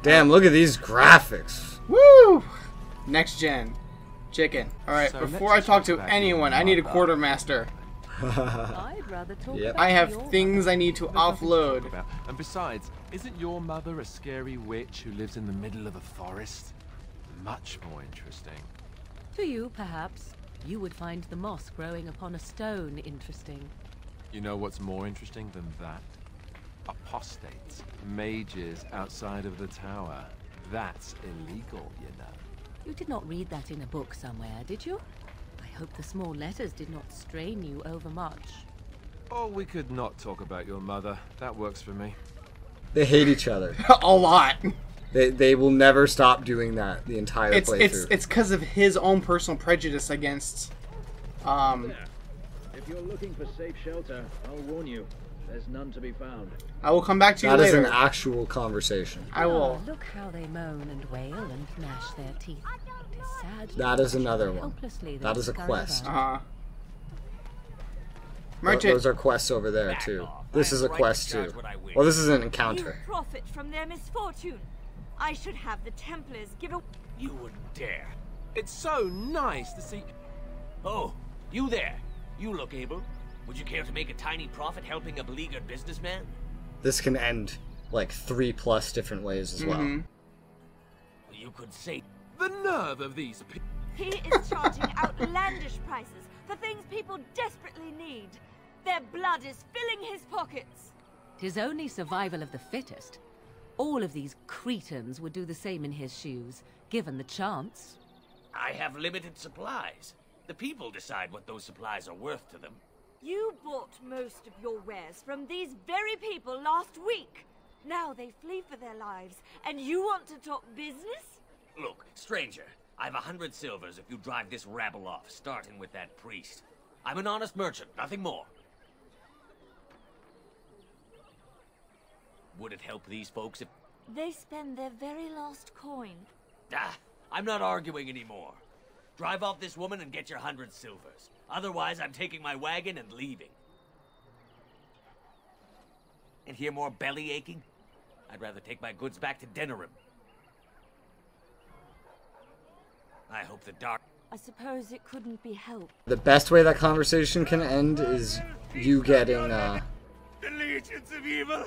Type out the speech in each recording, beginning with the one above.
Damn, look at these graphics. Woo! Next gen. Chicken. Alright, So before I let's talk talk to about anyone, your I need a mother. quartermaster. I'd rather talk Yep. about I have your things I need to There's nothing to talk offload. about. And besides, isn't your mother a scary witch who lives in the middle of a forest? Much more interesting. To you, perhaps. You would find the moss growing upon a stone interesting. You know what's more interesting than that? Apostates, mages outside of the tower. That's illegal, you know. You did not read that in a book somewhere, did you? I hope the small letters did not strain you overmuch. Or we could not talk about your mother. That works for me. They hate each other. A lot. They will never stop doing that the entire playthrough. It's because of his own personal prejudice against If you're looking for safe shelter, I'll warn you. There's none to be found. I will come back to you That is later. an actual conversation. I will. Ah, look how they moan and wail and gnash their teeth. It is sad. That is another one. Helplessly they That is a scurry quest. about. Merchant. Those are quests over there too. This is a quest too. Well, this is an encounter. You profit from their misfortune. I should have the Templars give a... You wouldn't dare. It's so nice to see. Oh, you there. You look able. Would you care to make a tiny profit helping a beleaguered businessman? This can end like 3+ different ways as well. You could say... The nerve of these people. He is charging outlandish prices for things people desperately need. Their blood is filling his pockets. 'Tis only survival of the fittest. All of these cretins would do the same in his shoes, given the chance. I have limited supplies. The people decide what those supplies are worth to them. You bought most of your wares from these very people last week. Now they flee for their lives, and you want to talk business? Look, stranger, I've 100 silvers if you drive this rabble off, starting with that priest. I'm an honest merchant, nothing more. Would it help these folks if... They spend their very last coin. Ah, I'm not arguing anymore. Drive off this woman and get your 100 silvers. Otherwise, I'm taking my wagon and leaving. And hear more belly aching? I'd rather take my goods back to Denerim. I hope the dark... I suppose it couldn't be helped. The best way that conversation can end is you getting The legions of evil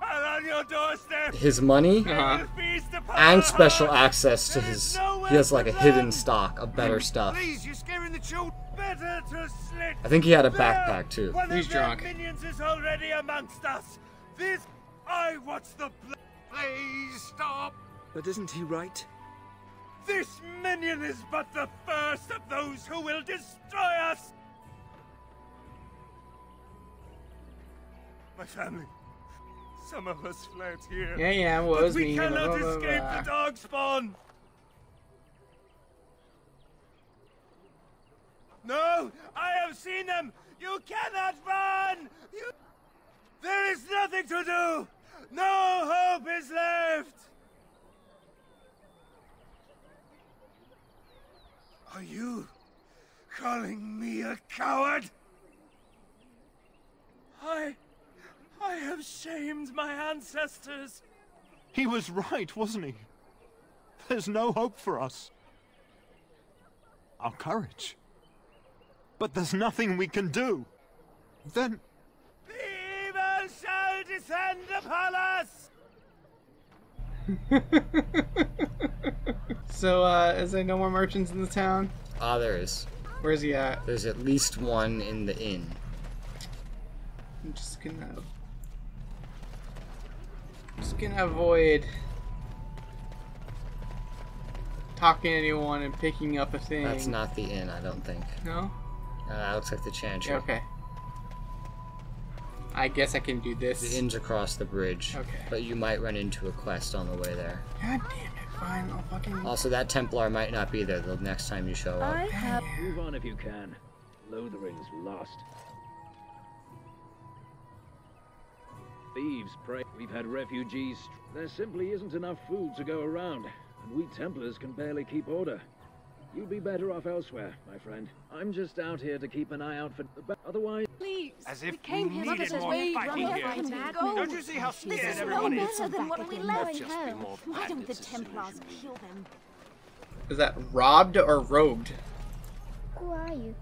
are on your doorstep. his money and special access to his. He has like a hidden stock of better stuff. Please, you're scaring the children. Better to slit. I think he had a backpack too. One He's of their drunk. minions is already amongst us. This, I watch the. Please stop. But isn't he right? This minion is but the first of those who will destroy us. My family. Some of us fled here. Yeah, it But was we me. cannot blah, blah, escape blah. the dog spawn. No, I have seen them. You cannot run. There is nothing to do. No hope is left. Are you calling me a coward? I have shamed my ancestors. He was right, wasn't he? There's no hope for us. Our courage. But there's nothing we can do. Then... The evil shall descend upon us! So, is there no more merchants in the town? Ah, there is. Where's he at? There's at least one in the inn. I'm just gonna avoid talking to anyone and picking up a thing. That's not the inn, I don't think. No? That looks like the chantry. Okay. I guess I can do this. The inn's across the bridge. Okay. But you might run into a quest on the way there. God damn it, fine, I'll fucking... Also, that Templar might not be there the next time you show up. I have... Move on if you can. Lothering's lost. Thieves pray. We've had refugees. There simply isn't enough food to go around, and we Templars can barely keep order. You'd be better off elsewhere, my friend. I'm just out here to keep an eye out for otherwise... Please. As if we came here needed to more fighting here. Don't you see how scared everyone is? Then what we left? Just be more Why don't the bandits as soon as Templars you kill them? Is that robbed or robed? Who are you?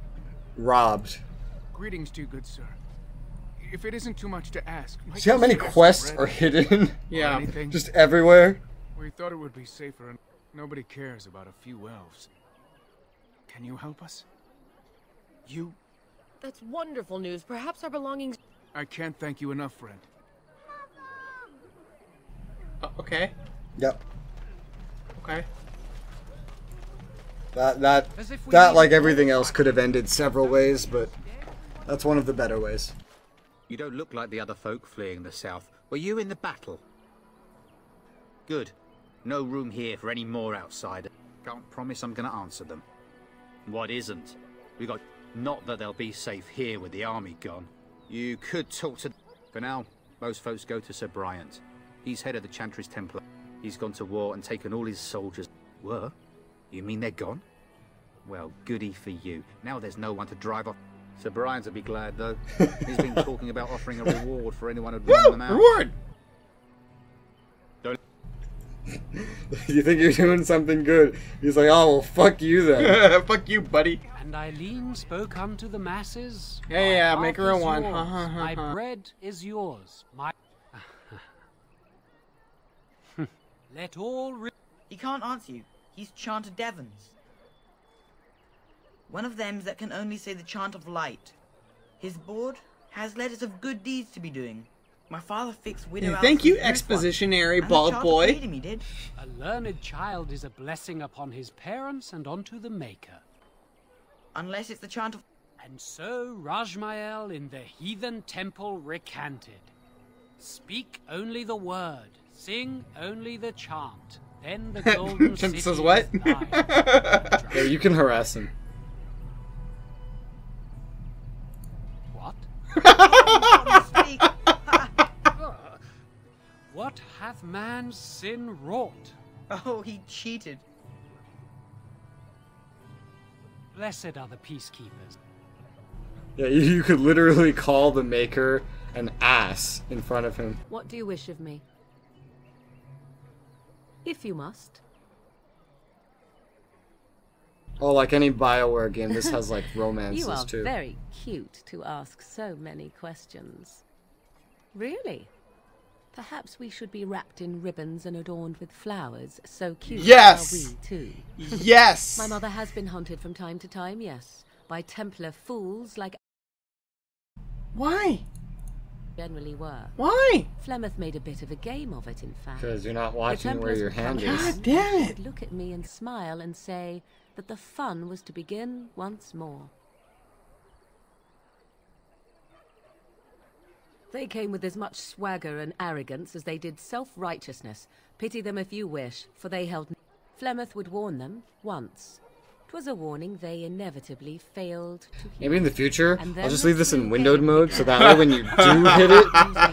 Robbed. Greetings to you, good sir. If it isn't too much to ask, See how many quests are hidden? Yeah. Just everywhere? We thought it would be safer, and nobody cares about a few elves. Can you help us? You? That's wonderful news. Perhaps our belongings... I can't thank you enough, friend. Okay. Yep. Okay. That like everything else could have ended several ways, but that's one of the better ways. You don't look like the other folk fleeing the south. Were you in the battle? Good. No room here for any more outsiders. Can't promise I'm gonna answer them. What isn't? We got... Not that they'll be safe here with the army gone. You could talk to... For now, most folks go to Sir Bryant. He's head of the Chantry's Templar. He's gone to war and taken all his soldiers. Were? You mean they're gone? Well, goody for you. Now there's no one to drive off. Sir Bryant will be glad, though. He's been talking about offering a reward for anyone who'd run them out. Reward! Don't... You think you're doing something good. He's like, oh, well, fuck you then. Fuck you, buddy. And Eileen spoke unto the masses. Yeah, My make her a heart is one. yours. My bread is yours. My... Let all... He can't answer you. He's Chanter Devons. One of them that can only say the chant of light. His board has letters of good deeds to be doing. My father fixed widow. Thank you, expositionary bald boy. Him, he did. A learned child is a blessing upon his parents and onto the Maker. Unless it's the chant of... And so Rajmael in the heathen temple recanted. Speak only the word, sing only the chant. Then the golden city says what? is thine. Yeah, you can harass him. What? What hath man's sin wrought? Oh, he cheated. Blessed are the peacekeepers. Yeah, you could literally call the Maker an ass in front of him. What do you wish of me? If you must. Oh, like any BioWare game, this has like romances You are too. very cute to ask so many questions. Really? Perhaps we should be wrapped in ribbons and adorned with flowers. So cute Yes! are we too. Yes! My mother has been hunted from time to time, yes. By Templar fools like... Why? Generally were. Why? Flemeth made a bit of a game of it, in fact. Because you're not watching where your hand is. God damn it! Would look at me and smile and say that the fun was to begin once more. They came with as much swagger and arrogance as they did self-righteousness. Pity them if you wish, for they held... Flemeth would warn them once. 'Twas a warning they inevitably failed to heed. Maybe in the future, And then I'll just the leave this in true windowed game mode, so began. that way when you do hit it,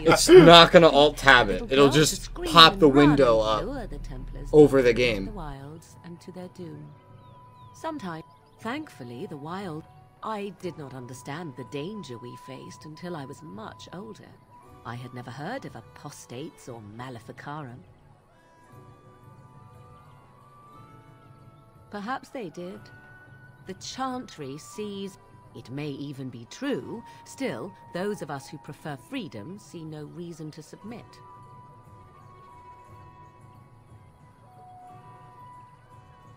it's not going to alt-tab it. It'll just pop the window up over the game. The wilds and to their doom. Sometimes, thankfully, the wild... I did not understand the danger we faced until I was much older. I had never heard of apostates or maleficarum. Perhaps they did. The Chantry sees... It may even be true. Still, those of us who prefer freedom see no reason to submit.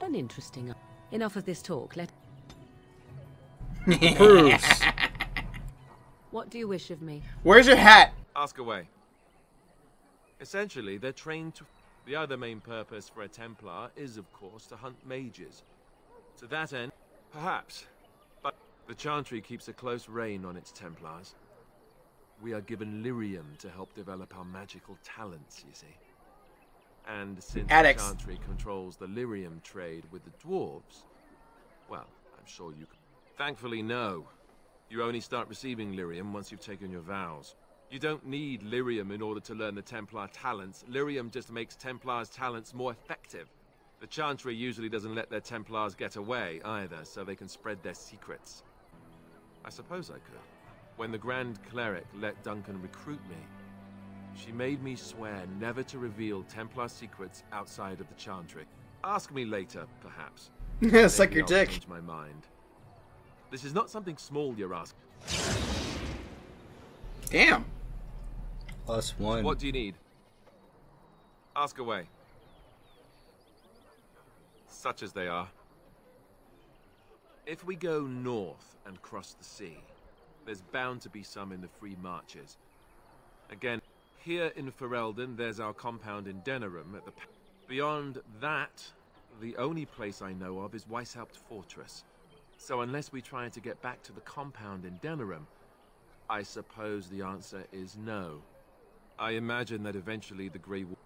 An interesting... Enough of this talk, let... Proofs. What do you wish of me? Where's your hat? Ask away. Essentially, they're trained to... The other main purpose for a Templar is, of course, to hunt mages. To that end, perhaps. But the Chantry keeps a close rein on its Templars. We are given lyrium to help develop our magical talents, you see. And since the Chantry controls the lyrium trade with the dwarves, well, I'm sure you can... Thankfully, no. You only start receiving lyrium once you've taken your vows. You don't need lyrium in order to learn the Templar talents. Lyrium just makes Templars' talents more effective. The Chantry usually doesn't let their Templars get away either, so they can spread their secrets. I suppose I could. When the Grand Cleric let Duncan recruit me, she made me swear never to reveal Templar secrets outside of the Chantry. Ask me later, perhaps. Suck your dick. Change my mind. This is not something small you're asking. Damn. +1. What do you need? Ask away. Such as they are. If we go north and cross the sea, there's bound to be some in the free marches. Again, here in Ferelden, there's our compound in Denerim at the... Beyond that, the only place I know of is Weishaupt Fortress. So unless we try to get back to the compound in Denerim, I suppose the answer is no. I imagine that eventually the Grey Wolf...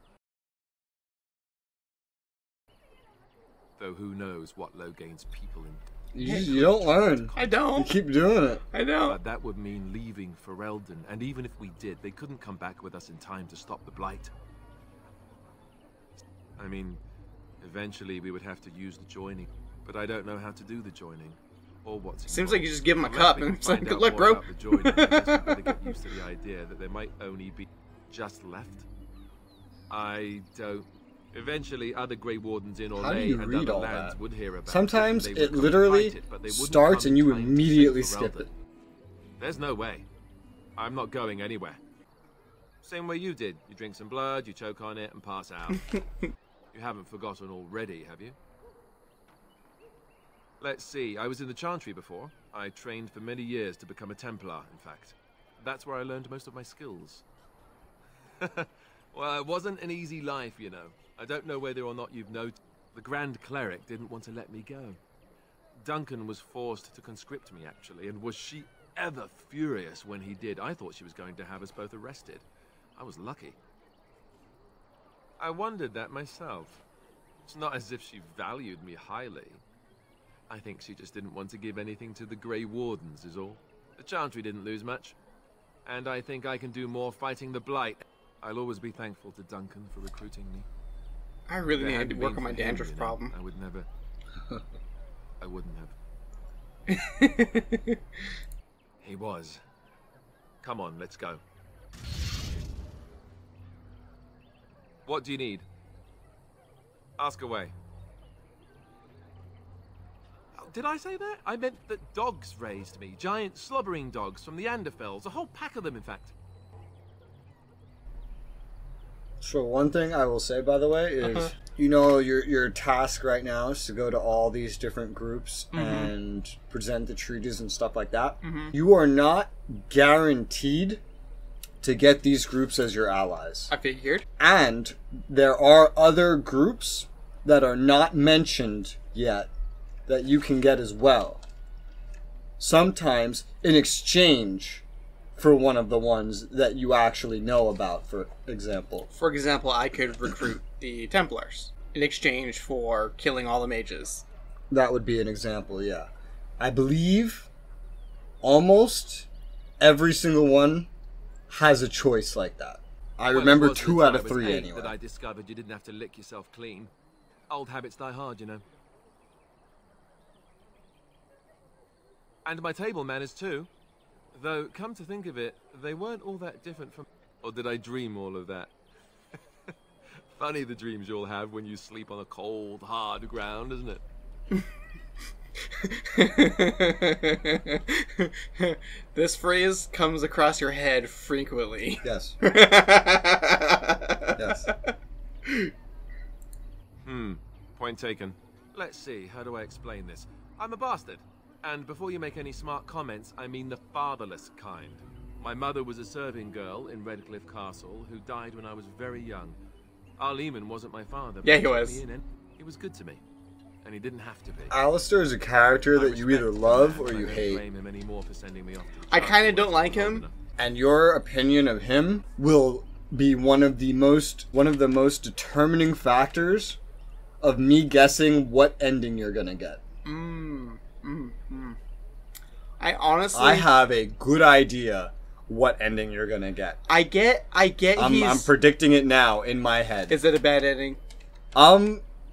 Though who knows what Logain's people in... You don't learn. I don't. You keep doing it. I know. But that would mean leaving Ferelden, and even if we did, they couldn't come back with us in time to stop the Blight. I mean, eventually we would have to use the joining, but I don't know how to do the joining, or what's involved. Seems like you just give him a Unless cup we and can it's like, find good out luck, more bro. about the joining, I guess we better get used to the idea that there might only be just left. I don't... Eventually, other Grey Wardens in How do Orlais you and read other all lands that? would hear about Sometimes it. it literally starts and you immediately skip it. There's no way. I'm not going anywhere. Same way you did. You drink some blood, you choke on it, and pass out. You haven't forgotten already, have you? Let's see. I was in the Chantry before. I trained for many years to become a Templar, in fact. That's where I learned most of my skills. Well, it wasn't an easy life, you know. I don't know whether or not you've noticed. The Grand Cleric didn't want to let me go. Duncan was forced to conscript me, actually, and was she ever furious when he did. I thought she was going to have us both arrested. I was lucky. I wondered that myself. It's not as if she valued me highly. I think she just didn't want to give anything to the Grey Wardens, is all. The Chantry didn't lose much. And I think I can do more fighting the Blight. I'll always be thankful to Duncan for recruiting me. I really need to work on my dandruff problem. I would never... I wouldn't have. He was. Come on, let's go. What do you need? Ask away. Oh, did I say that? I meant that dogs raised me. Giant slobbering dogs from the Anderfells. A whole pack of them, in fact. So one thing I will say, by the way, is you know your task right now is to go to all these different groups and present the treaties and stuff like that. You are not guaranteed to get these groups as your allies. I figured. And there are other groups that are not mentioned yet that you can get as well. Sometimes in exchange for one of the ones that you actually know about, for example. For example, I could recruit the Templars in exchange for killing all the mages. That would be an example, yeah. I believe almost every single one has a choice like that. I remember 2 out of 3 anyway. That I discovered you didn't have to lick yourself clean. Old habits die hard, you know. And my table manners too. Though, come to think of it, they weren't all that different from... Or did I dream all of that? Funny the dreams you'll have when you sleep on a cold, hard ground, isn't it? This phrase comes across your head frequently. Yes. Yes. Point taken. Let's see, how do I explain this? I'm a bastard. And before you make any smart comments, I mean the fatherless kind. My mother was a serving girl in Redcliffe Castle who died when I was very young. Arleman wasn't my father. Yeah, he was. He was good to me. And he didn't have to be. Alistair is a character that you either love or you hate. I kind of don't like him. And your opinion of him will be one of the most determining factors of me guessing what ending you're gonna get. I honestly... I have a good idea what ending you're gonna get. I get I'm predicting it now in my head. Is it a bad ending?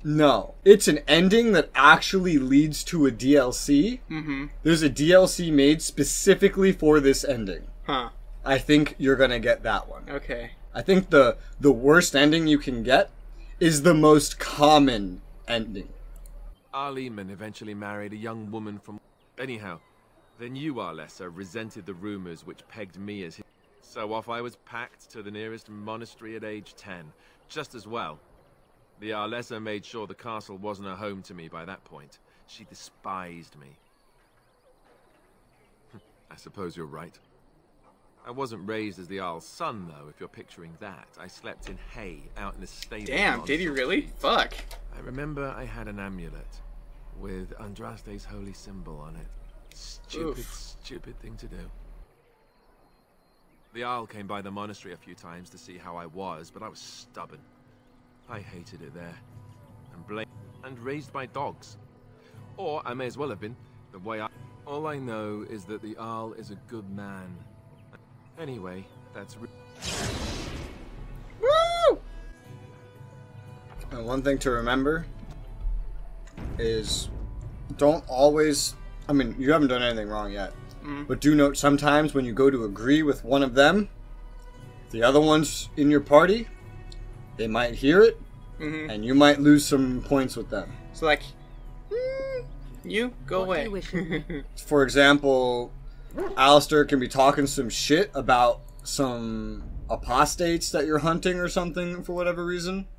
No. It's an ending that actually leads to a DLC. Mm-hmm. There's a DLC made specifically for this ending. Huh. I think you're gonna get that one. Okay. I think the worst ending you can get is the most common ending. Arleman eventually married a young woman from... Anyhow, then you, Arlessa, resented the rumors which pegged me as his... So off I was packed to the nearest monastery at age 10. Just as well. The Arlessa made sure the castle wasn't a home to me by that point. She despised me. I suppose you're right. I wasn't raised as the Arl's son, though, if you're picturing that. I slept in hay out in the stable. Damn, did you really? Fuck. I remember I had an amulet with Andraste's holy symbol on it. Stupid thing to do. The Arl came by the monastery a few times to see how I was, but I was stubborn. I hated it there. And raised my dogs. Or I may as well have been, the way I... All I know is that the Arl is a good man. Anyway, that's... Woo! And one thing to remember is don't always... I mean, you haven't done anything wrong yet. But do note sometimes when you go to agree with one of them, the other ones in your party, they might hear it, and you might lose some points with them. So like, you go away. For example, Alistair can be talking some shit about some apostates that you're hunting or something for whatever reason.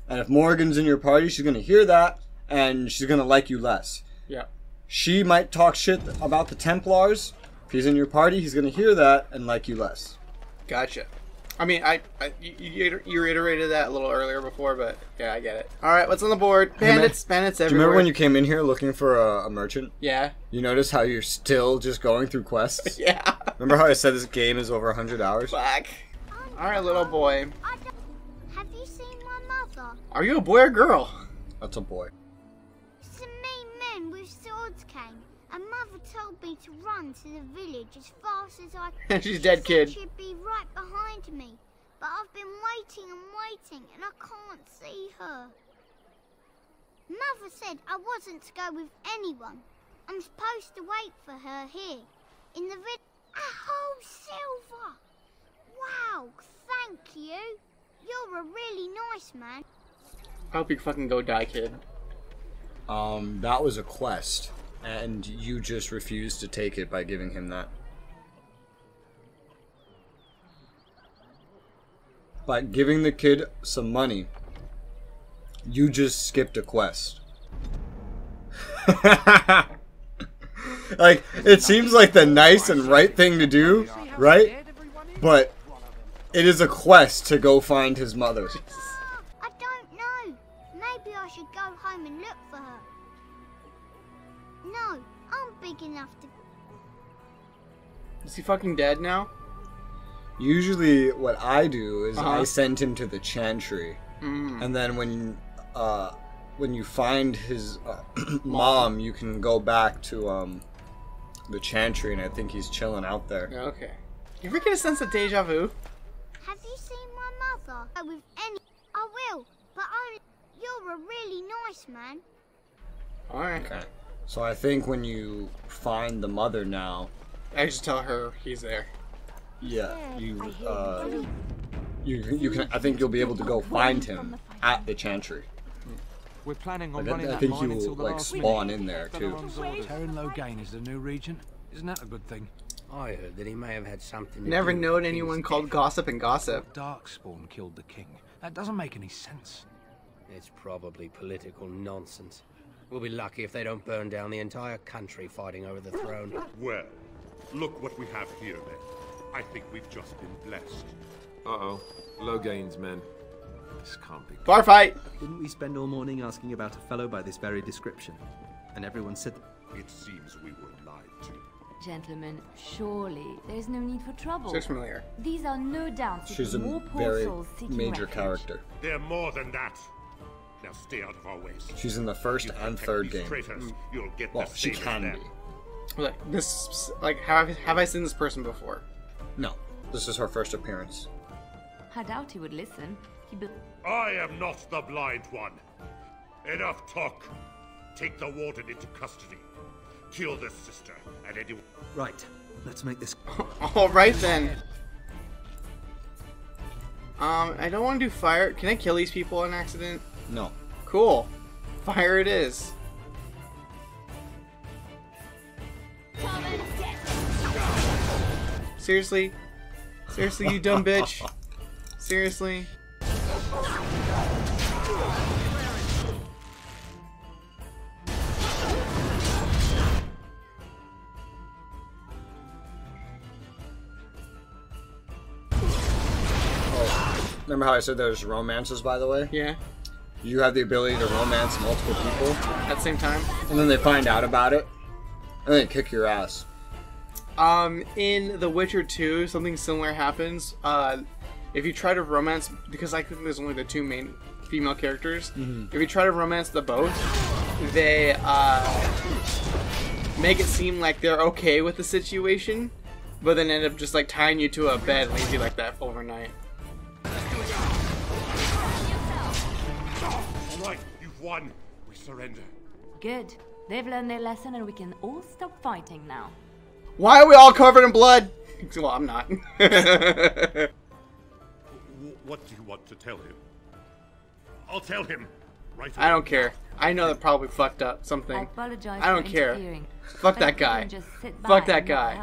And if Morgan's in your party, she's going to hear that, and she's going to like you less. Yeah. She might talk shit about the Templars. If he's in your party, he's going to hear that and like you less. Gotcha. I mean, you reiterated that a little earlier before, but yeah, I get it. All right, what's on the board? Bandits everywhere. Do you remember when you came in here looking for a merchant? Yeah. You notice how you're still just going through quests? Yeah. Remember how I said this game is over 100 hours? Fuck. All right, little boy. Have you seen my mother? Are you a boy or girl? That's a boy. Some mean men with swords came, and Mother told me to run to the village as fast as I could. She's dead, kid. She'd be right behind me, but I've been waiting and waiting, and I can't see her. Mother said I wasn't to go with anyone. I'm supposed to wait for her here, in the village. Oh, Silver! Wow, thank you. You're a really nice man. I hope you fucking go die, kid. That was a quest, and you just refused to take it by giving him that. By giving the kid some money, you just skipped a quest. Like, it seems like the nice and right thing to do, right? But it is a quest to go find his mother. I don't know. Maybe I should go home and look for her. No, I'm big enough to... Is he fucking dead now? Usually what I do is I send him to the Chantry. And then when you find his mom, you can go back to the Chantry, and I think he's chilling out there. Okay. You ever get a sense of deja vu? Have you seen my mother? With any... I will, but only... You're a really nice man. Alright. Okay. So I think when you find the mother now... I just tell her he's there. Yeah, you can. I think you'll be able to go find him at the Chantry. We're planning on Like, running I that think mine you until will the like last spawn minute. in there too. Terran Logain is the new regent. Isn't that a good thing? I heard that he may have had something to Never do known with anyone King's called death. Gossip and Gossip. Darkspawn killed the king. That doesn't make any sense. It's probably political nonsense. We'll be lucky if they don't burn down the entire country fighting over the throne. Well, look what we have here then. I think we've just been blessed. Uh-oh. Logain's men. This can't be... Bar fight! Didn't we spend all morning asking about a fellow by this very description? And everyone said... It seems we were lied to. Gentlemen, surely there's no need for trouble. Looks familiar. These are no doubt She's a more poor very souls seeking major refuge. character. They're more than that. Now stay out of our ways. She's in the first and third game. Traitors, you'll get Well, the she same can as be. them. Like, this... Like, have I seen this person before? No, this is her first appearance. I doubt he would listen. I am not the blind one. Enough talk. Take the warden into custody. Kill this sister and anyone. Right. Let's make this. All right then. I don't want to do fire. Can I kill these people on accident? No. Cool. Fire it is. Seriously? Seriously, you dumb bitch? Seriously? Remember how I said there's romances, by the way? Yeah. You have the ability to romance multiple people at the same time, and then they find out about it, and they kick your ass. In The Witcher 2, something similar happens. If you try to romance, because I think there's only the two main female characters, if you try to romance the both, they make it seem like they're okay with the situation, but then end up just like tying you to a bed and leave you like that overnight. Alright, you've won. We surrender. Good. They've learned their lesson and we can all stop fighting now. Why are we all covered in blood? Well, I'm not. What do you want to tell him? I'll tell him. Right. I don't care. I know that probably fucked up something. I apologize I don't for care. interfering. Fuck that guy. Fuck that guy.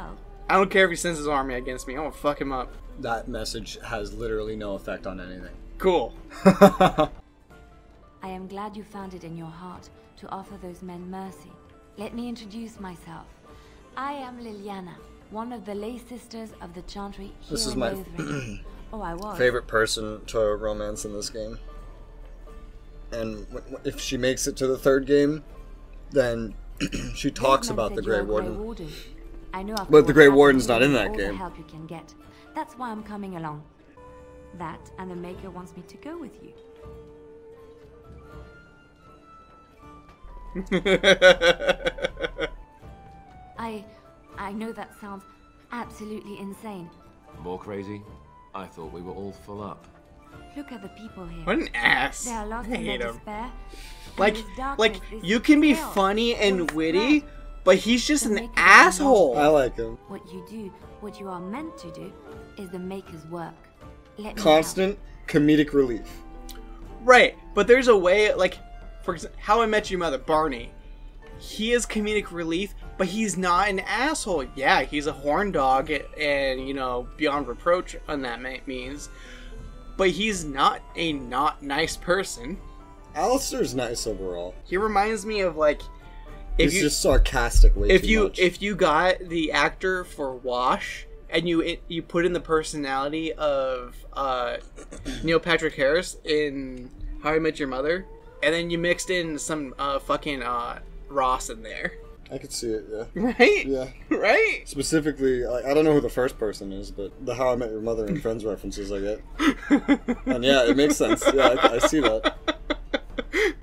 I don't care if he sends his army against me. I'm gonna fuck him up. That message has literally no effect on anything. Cool. I am glad you found it in your heart to offer those men mercy. Let me introduce myself. I am Liliana, one of the lay sisters of the Chantry here This is in my Lothringen. Oh, I was. favorite person to romance in this game. And if she makes it to the third game, then she talks about the Grey Warden. I know But the Grey Warden's not in that all game. The help you can get. That's why I'm coming along. That and the Maker wants me to go with you. I know that sounds absolutely insane. More crazy? I thought we were all full up. Look at the people here. What an ass. They are lost I in their hate him. despair. Like you can be funny and witty, but he's just an asshole. I like him. What you do, what you are meant to do, is the Maker's work. Let me Constant comedic relief. Right, but there's a way, like, for example, How I Met Your Mother, Barney. He is comedic relief, but he's not an asshole. Yeah, he's a horn dog and, you know, beyond reproach on that means. But he's not a not nice person. Alistair's nice overall. He reminds me of, like, He's just sarcastic way too much. If you got the actor for Wash and you put in the personality of Neil Patrick Harris in How I Met Your Mother, and then you mixed in some fucking Ross in there. I could see it, yeah. Right? Yeah. Right? Specifically, like, I don't know who the first person is, but the How I Met Your Mother and Friends references I get. And yeah, it makes sense. Yeah, I see that.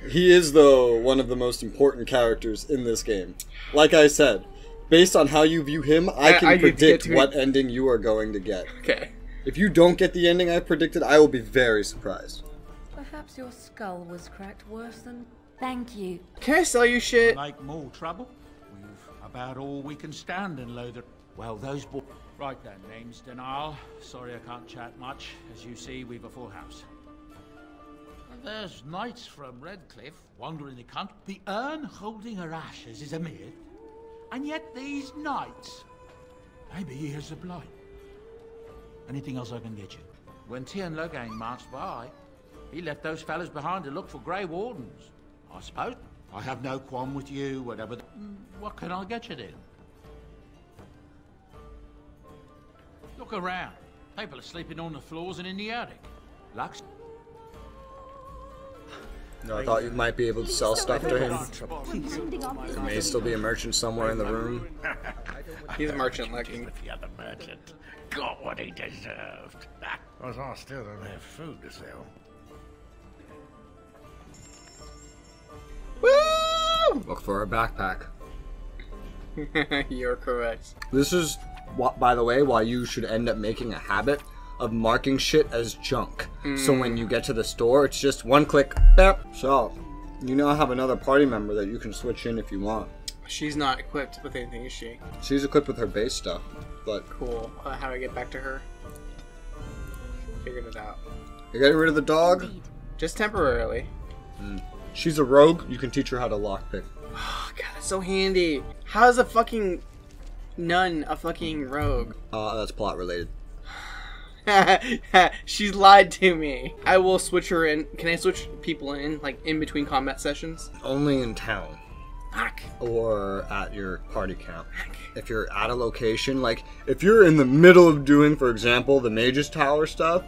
He is, though, one of the most important characters in this game. Like I said, based on how you view him, I can predict what ending you are going to get. Okay. If you don't get the ending I predicted, I will be very surprised. Perhaps your skull was cracked worse than... Thank you. Can I sell you shit? Like more trouble? We've about all we can stand in Lothar. Well, those boys... Right then, name's Denal. Sorry I can't chat much. As you see, we've a full house. There's knights from Redcliffe wandering the country. The urn holding her ashes is a myth. And yet these knights... Maybe here's a blight. Anything else I can get you? When Tien Logain marched by, he left those fellas behind to look for Grey Wardens. I suppose. I have no qualm with you, whatever. What can I get you then? Look around. People are sleeping on the floors and in the attic. Lux. No, I thought you might be able to sell stuff to him. There may still be a merchant somewhere in the room. He's a merchant looking. The other merchant got what he deserved. Because I still don't have food to sell. Woo! Look for a backpack. You're correct. This is, by the way, why you should end up making a habit of marking shit as junk. So when you get to the store, it's just one click, bap, so You now have another party member that you can switch in if you want. She's not equipped with anything, is she? She's equipped with her base stuff, but... Cool. How do I get back to her? Figured it out. You're getting rid of the dog? Just temporarily. She's a rogue. You can teach her how to lockpick. Oh, God, that's so handy. How is a fucking nun a fucking rogue? That's plot related. She's lied to me. I will switch her in. Can I switch people in, like, in between combat sessions? Only in town. Fuck. Or at your party camp. If you're at a location, like, if you're in the middle of doing, for example, the Mage's Tower stuff,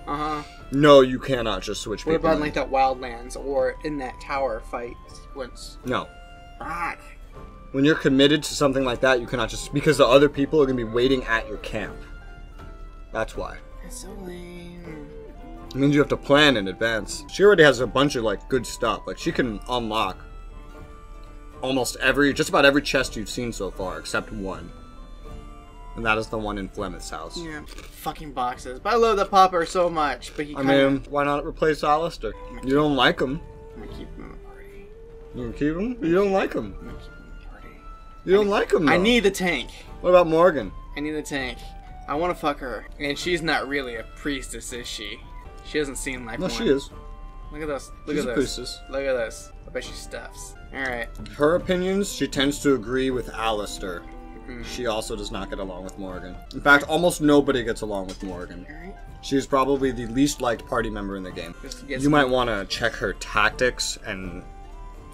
no, you cannot just switch people. What about in, in. like, that Wildlands or in that tower fight sequence? No. Fuck. When you're committed to something like that, you cannot just... Because the other people are going to be waiting at your camp. That's why. That's so lame. It means you have to plan in advance. She already has a bunch of, like, good stuff. Like, she can unlock just about every chest you've seen so far, except one. And that is the one in Flemeth's house. Yeah. Fucking boxes. But I love the popper so much. But he why not replace Alistair? You don't like him. I'm gonna keep him in the party. You gonna keep him? You don't like him. I'm gonna keep him in the party. You don't like him, though. I need the tank. What about Morgan? I need the tank. I want to fuck her. And she's not really a priestess, is she? She doesn't seem like one. No, she is. Look at this. Look She's at a this. priestess. Look at this. I bet she stuffs. Alright. Her opinions, she tends to agree with Alistair. She also does not get along with Morgan. In fact, almost nobody gets along with Morgan. Alright. She's probably the least liked party member in the game. You might want to check her tactics and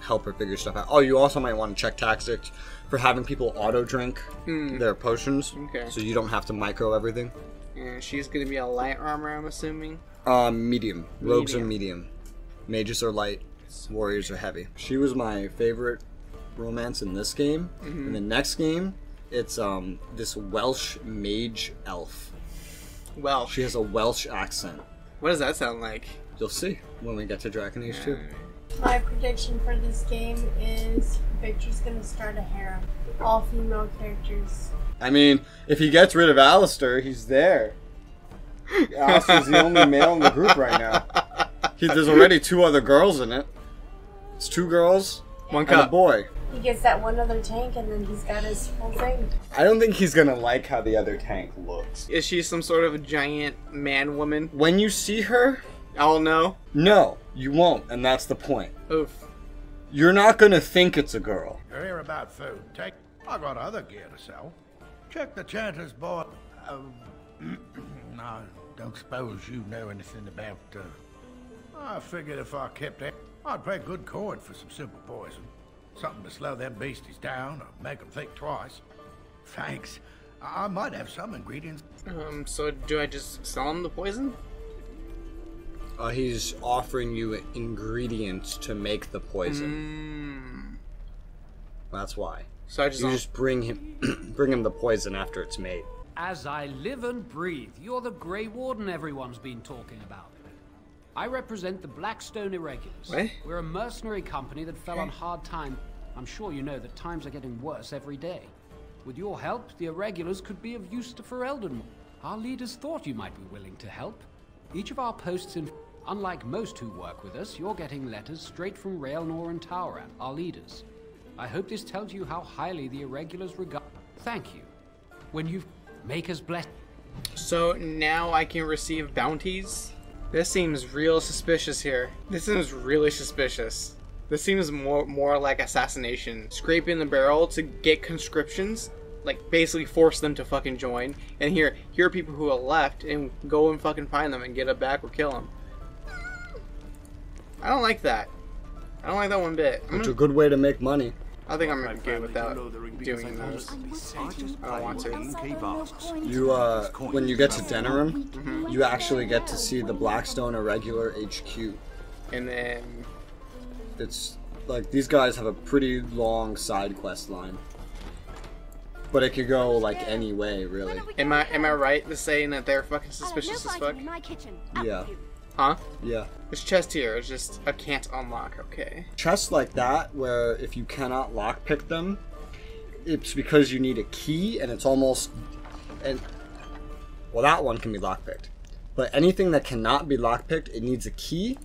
help her figure stuff out. Oh, you also might want to check tactics for having people auto-drink their potions. Okay. So you don't have to micro everything. And she's going to be a light armor, I'm assuming? Medium. Rogues are medium. Mages are light. Warriors are heavy. She was my favorite romance in this game. In the next game, it's this Welsh mage elf. Welsh. She has a Welsh accent. What does that sound like? You'll see when we get to Dragon Age 2. My prediction for this game is Victor's gonna start a harem. All female characters. I mean, if he gets rid of Alistair, he's there. Alistair's the only male in the group right now. There's already 2 other girls in it. It's 2 girls, one and a boy. He gets that one other tank and then he's got his full thing. I don't think he's gonna like how the other tank looks. Is she some sort of a giant man-woman? When you see her... I'll know? No, you won't, and that's the point. Oof. You're not gonna think it's a girl. You're here about food. I got other gear to sell. Check the chanter's board. I don't suppose you know anything about, I figured if I kept it, I'd pay good coin for some simple poison. Something to slow them beasties down or make them think twice. Thanks. I might have some ingredients. So do I just sell him the poison? He's offering you ingredients to make the poison. That's why. So you just bring him the poison after it's made. As I live and breathe, you're the Grey Warden everyone's been talking about. I represent the Blackstone Irregulars. What? We're a mercenary company that fell on hard times. I'm sure you know that times are getting worse every day. With your help, the Irregulars could be of use to Ferelden. Our leaders thought you might be willing to help. Each of our posts in... Unlike most who work with us, you're getting letters straight from Raelnor and Tauran, our leaders. I hope this tells you how highly the Irregulars regard... Thank you. When you make us blessed... So now I can receive bounties? This seems real suspicious here. This seems really suspicious. This seems more like assassination. Scraping the barrel to get conscriptions, like basically force them to fucking join. And here are people who are left, and go and fucking find them and get it back or kill them. I don't like that. I don't like that one bit. It's a good way to make money. I think I'm gonna go without doing those. I don't want to. You, when you get to Denerim, you actually get to see the Blackstone Irregular HQ. And then... It's, like, these guys have a pretty long side quest line. But it could go, like, any way, really. Am I right in saying that they're fucking suspicious as fuck? Yeah. Huh? Yeah. This chest here is just a can't unlock, okay. Chests like that, where if you cannot lockpick them, it's because you need a key, and it's almost... Well, that one can be lockpicked. But anything that cannot be lockpicked, it needs a key,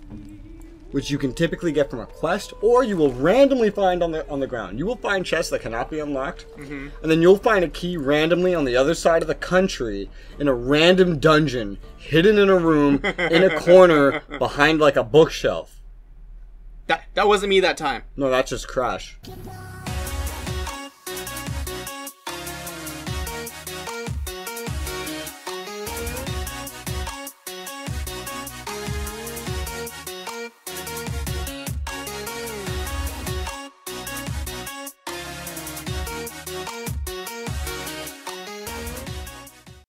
which you can typically get from a quest, or you will randomly find on the ground. You will find chests that cannot be unlocked, and then you'll find a key randomly on the other side of the country in a random dungeon, hidden in a room, in a corner, behind like a bookshelf. That wasn't me that time. No, that's just Crash.